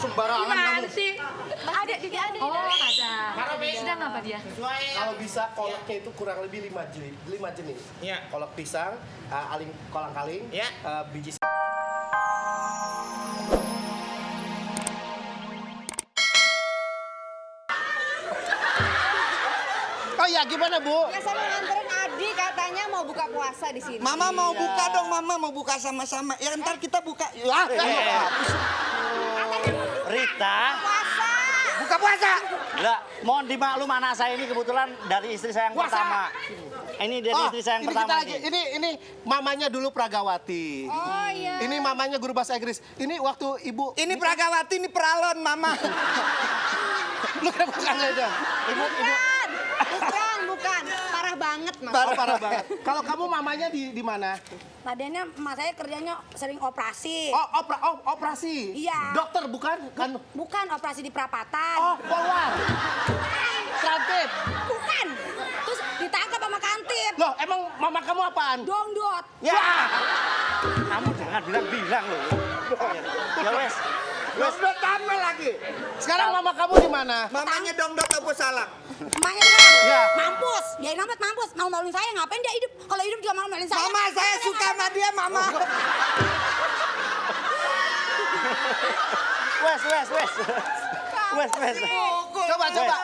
Sembarangan Gimana kamu. sih? Ada di ada. Oh, ada. Maromi. Sedang apa dia? Kalau bisa kolaknya itu kurang lebih 5 jenis. Iya. Kolak pisang, kolang-kaling, Iya. biji Oh iya, gimana Bu? Ya saya mau nganterin Adi katanya mau buka puasa di sini. Mama mau buka dong, Mama mau buka sama-sama. Ya ntar kita buka. Ya, Rita, Puasa. buka puasa. lah, mohon dimaklum anak saya ini kebetulan dari istri saya yang Puasa. pertama. Ini dari istri saya yang ini pertama kita lagi. ini. Ini mamanya dulu Pragawati. Oh iya. Ini mamanya guru bahasa Inggris. Ini waktu ibu. Ini Pragawati, ini Pralon, Mama. Lu kenapa kangen dong? Bukan. Parah banget, Mas. Oh, parah banget. Kalau kamu mamanya di mana? Tadinya emak saya kerjanya sering operasi. Oh, operasi. Iya. Dokter bukan? Kan. Bukan operasi di perapatan. Oh, polwan. Kantip. Bukan. Terus ditangkap sama kantip. Loh, emang mama kamu apaan? Dongdot. Ya. Kamu jangan bilang-bilang loh. Ya wes. Udah tambah lagi. Sekarang mama kamu di mana? Mamanya dongdok apa salah? Emaknya kan Iya. mampus. Dia amat mampus. Malu-maluin saya. Ngapain dia hidup? Kalau hidup juga malu-maluin saya. Mama, saya suka sama dia, Mama. Wes. Coba. Tunggu.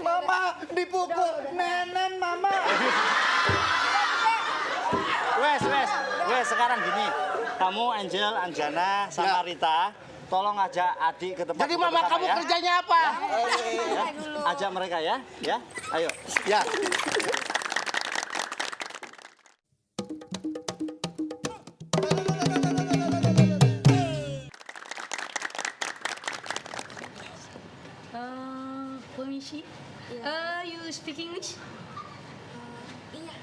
Mama dipukul. Nenen, Mama. Wes, sekarang gini. Kamu Angel, Anjana, sama Rita, tolong ajak adik ke tempat Jadi buka mama bersama kamu ya. kerjanya apa? Ya, ajak mereka ya. Ayo. Ya. Permisi. You speak English? Iya.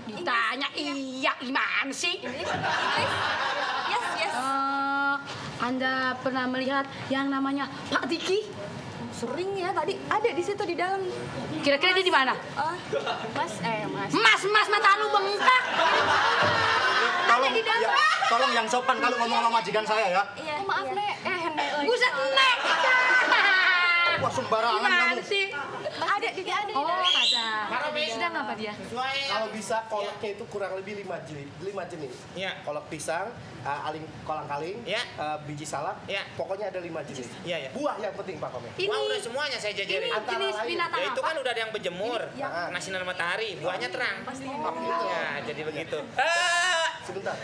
Ditanya iya gimana sih? Yes. Anda pernah melihat yang namanya Pak Diki? Sering ya tadi ada di situ di dalam. Kira-kira dia di mana? Mas. Mas mata lu bengkak. Tolong, tolong yang sopan kalau ngomong sama majikan saya ya. Iya. Maaf, Nek. Nek. Buset, Nek. Wah, sembarangan Gimana kamu. sih? Ada di ada. Oh, ada. Maromi. Sedang apa dia? Kalau bisa kolaknya itu kurang lebih 5 jenis. Iya. Kolak pisang, kolang-kaling, Iya. biji salak. Iya. Pokoknya ada 5 jenis. Iya. Buah yang penting Pak Komeng. Wah, udah semuanya saya Ini jajarin. Antara jenis lain. binatang Ya itu apa? kan udah ada yang berjemur, kena sinar matahari, buahnya terang. Ya, jadi begitu. Sebentar.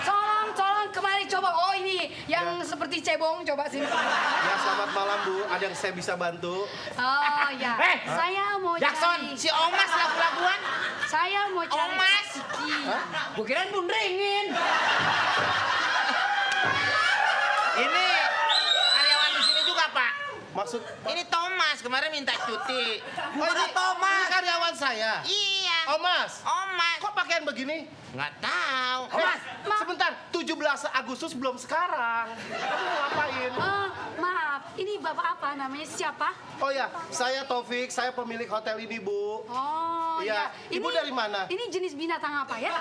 Tolong kemari coba. Oh, ini yang seperti cebong, coba sini. Ya, selamat malam Bu. Ada yang saya bisa bantu? Oh, ya. Saya mau Jackson, cari. si Omas lagu-laguan. Saya mau cari Omas. Pak Diki. Gue kirain bundringin. Ini karyawan di sini juga, Pak. Maksud Ini Thomas kemarin minta cuti. Oh, ini Thomas, karyawan saya. Iya. Oh, Mas. Omas. Kok pakaian begini? Nggak tahu. Sebentar, 17 Agustus belum sekarang. Kamu mau ngapain? Maaf, ini bapak apa? Namanya siapa? Oh ya, saya Taufik, saya pemilik hotel ini, Bu. Oh, Iya. ya. Ibu dari mana? Ini jenis binatang apa ya?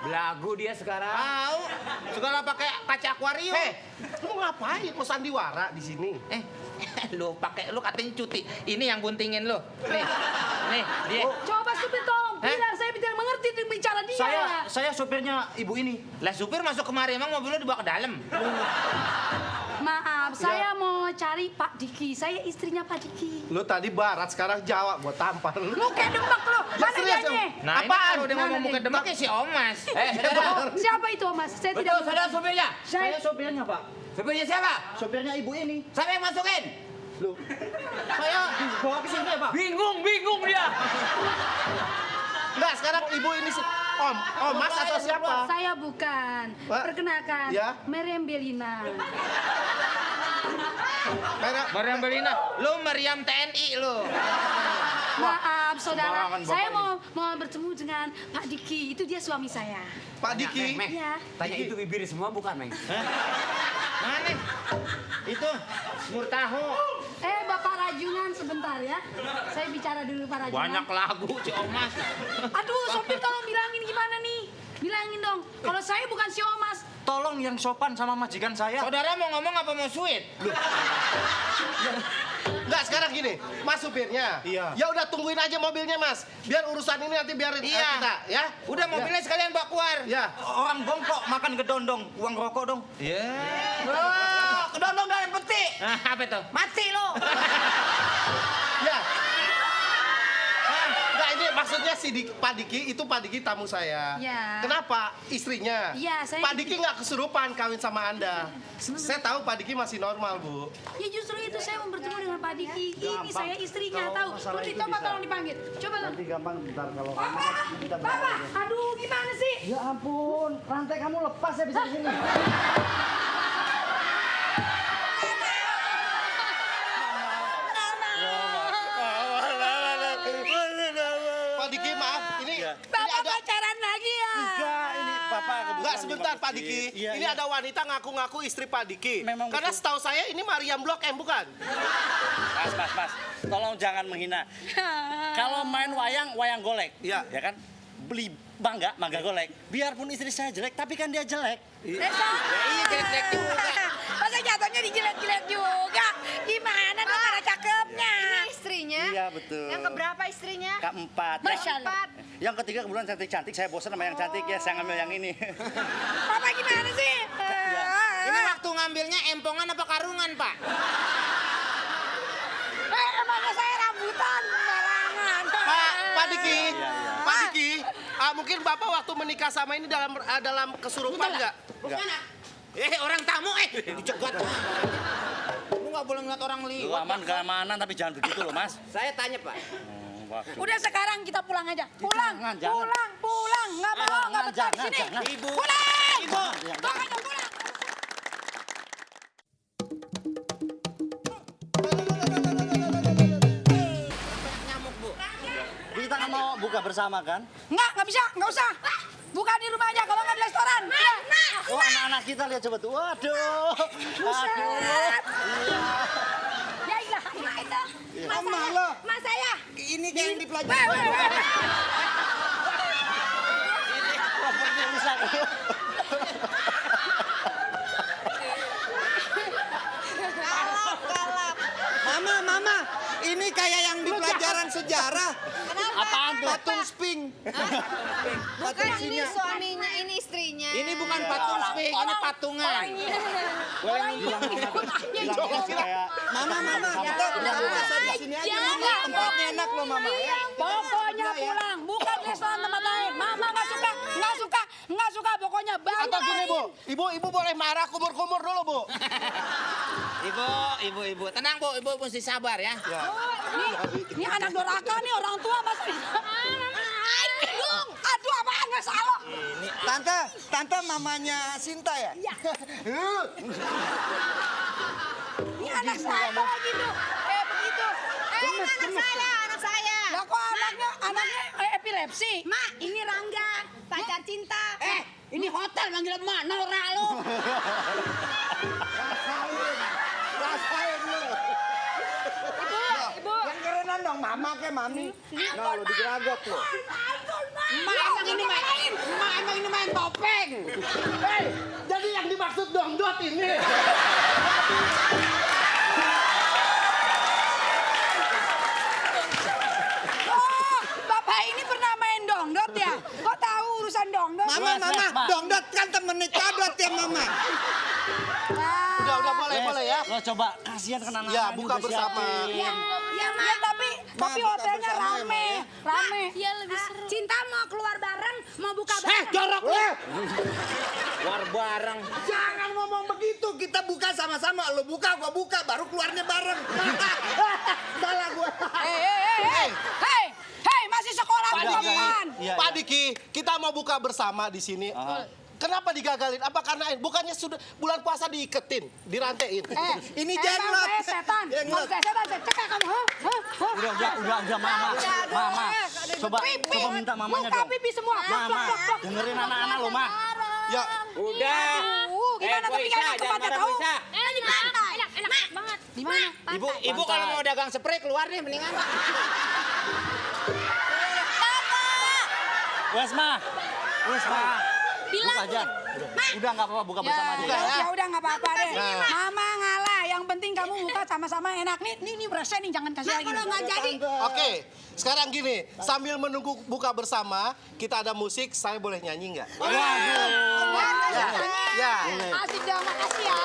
Belagu dia sekarang. Tahu. Segala pakai kaca akuarium. Lu ngapain? Mau sandiwara di sini? Lu katanya cuti. Ini yang buntingin lu. Nih, dia. Coba supir tolong bilang, saya tidak mengerti bicara dia. Saya sopirnya ibu ini. Lah supir masuk kemari emang mobil lu dibawa ke dalam. Maaf, saya mau cari Pak Diki. Saya istrinya Pak Diki. Lu tadi barat, sekarang Jawa. Gua tampar lu. Lu kayak demak lu. Mana serius, dianya? Nah, Apaan? ini kalau dia ngomong Mana bukan dia? demak ya si Omas. Oh, siapa itu, Mas? Saya tidak saudara supirnya? Saya sopirnya, Pak. Supirnya siapa? Sopirnya ibu ini. Siapa yang masukin? Loh, saya dibawa ke sini, Pak. Bingung dia. Enggak, sekarang ibu ini sih. Om Mas atau siapa? Saya bukan. Pak? Perkenalkan, Ya? Meriam Belina. Meriam Belina, lu meriam TNI lu. Maaf, saudara. sembarangan, Saya Bapak mau bertemu dengan Pak Diki. Itu dia suami saya. Pak Diki. Iya. Tanya itu bibir semua bukan, Meng? Mana? Itu mur tahu. Bapak Rajungan sebentar ya. Saya bicara dulu Pak Rajiman. Banyak lagu si Omas. Aduh, sopir tolong bilangin gimana nih? Bilangin dong, kalau saya bukan si Omas. Tolong yang sopan sama majikan saya. Saudara mau ngomong apa mau sweet? Enggak, sekarang gini, Mas supirnya. Iya. Ya udah tungguin aja mobilnya, Mas. Biar urusan ini nanti biarin Iya. kita, ya. Udah mobilnya sekalian bawa keluar. Ya. Orang bongkok makan gedondong, uang rokok dong. Iya. Oh, gedondong dalam peti. Nah, apa itu? Mati lo. Ya. Enggak, ini maksudnya Pak Diki, itu Pak Diki tamu saya. Ya. Kenapa? Istrinya. Iya, saya- Pak Diki nggak kesurupan kawin sama Anda. Saya tahu Pak Diki masih normal, Bu. Ya justru itu saya mau bertemu dengan Pak Diki. Ini Gampang. saya istrinya, Kalau tahu. masalah Tuh, itu coba bisa. tolong dipanggil. Coba tolong. Nanti gampang bentar kalau Bapak, aduh gimana sih? Ya ampun, rantai kamu lepas ya bisa di sini. Pak Diki, maaf. Ini Bapak pacaran lagi ya? Enggak, ini Bapak kebetulan. Enggak, sebentar Pak Diki. Iya, Ini iya. ada wanita ngaku-ngaku istri Pak Diki. Memang Karena betul. setahu saya ini Mariam Blok M, bukan? Mas. Tolong jangan menghina. Kalau main wayang golek. Iya. Ya kan? Beli mangga golek. Biarpun istri saya jelek, tapi kan dia jelek. Iya jelek-jelek juga. Masa jatuhnya dijelek-jelek juga? Gimana dong ada cakepnya? Ini istrinya. Iya, betul. Yang keberapa istrinya? Keempat. Masya Allah. Yang ketiga kebetulan cantik-cantik. Saya bosan sama yang cantik ya, saya ngambil yang ini. Papa gimana sih? Ini waktu ngambilnya empongan apa karungan, Pak? Emangnya saya rambutan barangan. Pak Diki, Iya. Pak Diki, mungkin Bapak waktu menikah sama ini dalam kesurupan nggak? Orang tamu, dicegat. Lu nggak boleh ngeliat orang Lu liwat. aman keamanan tapi jangan begitu loh, Mas. Saya tanya, Pak. Waduh. Udah sekarang kita pulang aja. Pulang, Jangan. pulang. Nggak mau, nggak betah di sini. Jangan. Ibu. Pulang. Ibu. Pokoknya pulang. Nyamuk, Bu. Kita kan mau buka bersama kan? Nggak bisa, nggak usah. Buka di rumah aja, kalau nggak di restoran. Oh, anak-anak kita lihat coba tuh. Waduh. Aduh. Ya ilah, itu. Mama lo. Mas saya. Ini kayak yang Weh, dipelajari. weh, weh. Propernya rusak. Mama. Ini kayak yang di pelajaran sejarah. Apaan tuh? Patung sping. Bukan ini suaminya, ini istrinya. Ini bukan patung sping, ini patungan. Mama. Kita udah puasa di sini aja, Mama. Tempatnya enak loh, Mama. Pokoknya pulang, bukan restoran tempat lain. Mama nggak suka. Pokoknya Atau gini, Bu. balik. Ibu boleh marah kumur-kumur dulu, Bu. Ibu. Tenang, Bu. Ibu mesti sabar ya. Ini anak doraka nih orang tua masa. Aduh apaan nggak salah. Tante mamanya Sinta ya? Iya. Ini anak saya gitu. Kayak begitu. Anak saya. Lah kok anaknya epilepsi? Mak, ini Rangga, pacar cinta. Ini hotel manggil emak, norak lu. Rasain lu. Ibu. Yang kerenan dong, Mama ke Mami. Nah, lo digeragot lo. Emak emang ini main topeng. Jadi yang dimaksud dongdot ini. Oh, Bapak ini pernah main dongdot ya? Kok tahu urusan dongdot? Mama, dongdot kan temennya cadot ya, Mama. Udah boleh ya. Lo coba kasihan kan anak-anak. Ya, ini buka udah bersama. siapin. Ya, tapi buka hotelnya bersama ya, rame. Rame. Iya lebih seru. Cinta mau keluar bareng, mau buka bareng. Jorok lu. War bareng. Jangan ngomong begitu, kita buka sama-sama. Lo buka, gua buka, baru keluarnya bareng. Salah gua. Hei, masih sekolah Pak bukan? Diki, Iya, Pak Diki, kita mau buka bersama di sini. Kenapa digagalin? Apa karena bukannya sudah bulan puasa diiketin, dirantein? Ini Emang jenglot. saya setan. Jenglot. Kalau saya setan, saya cekak kamu. Udah, Mama. Mama. Coba minta mamanya Buka dong. pipi semua. Mama, dengerin anak-anak lo, Ma. Ya, Udah. Gimana tapi kan tempatnya tahu? Enak, enak. banget. Di mana? Ibu kalau mau dagang spray keluar deh mendingan. Wes mah. Bilang Buka aja. Udah nggak apa-apa buka bersama aja. Ya udah nggak apa-apa deh. Nah. Mama ngalah. Yang penting kamu buka sama-sama enak. Nih berasa nih jangan kasih lagi. Kalau nggak jadi, Oke, sekarang gini, sambil menunggu buka bersama, kita ada musik, saya boleh nyanyi nggak? Waduh. Ya. Asik dah, makasih ya.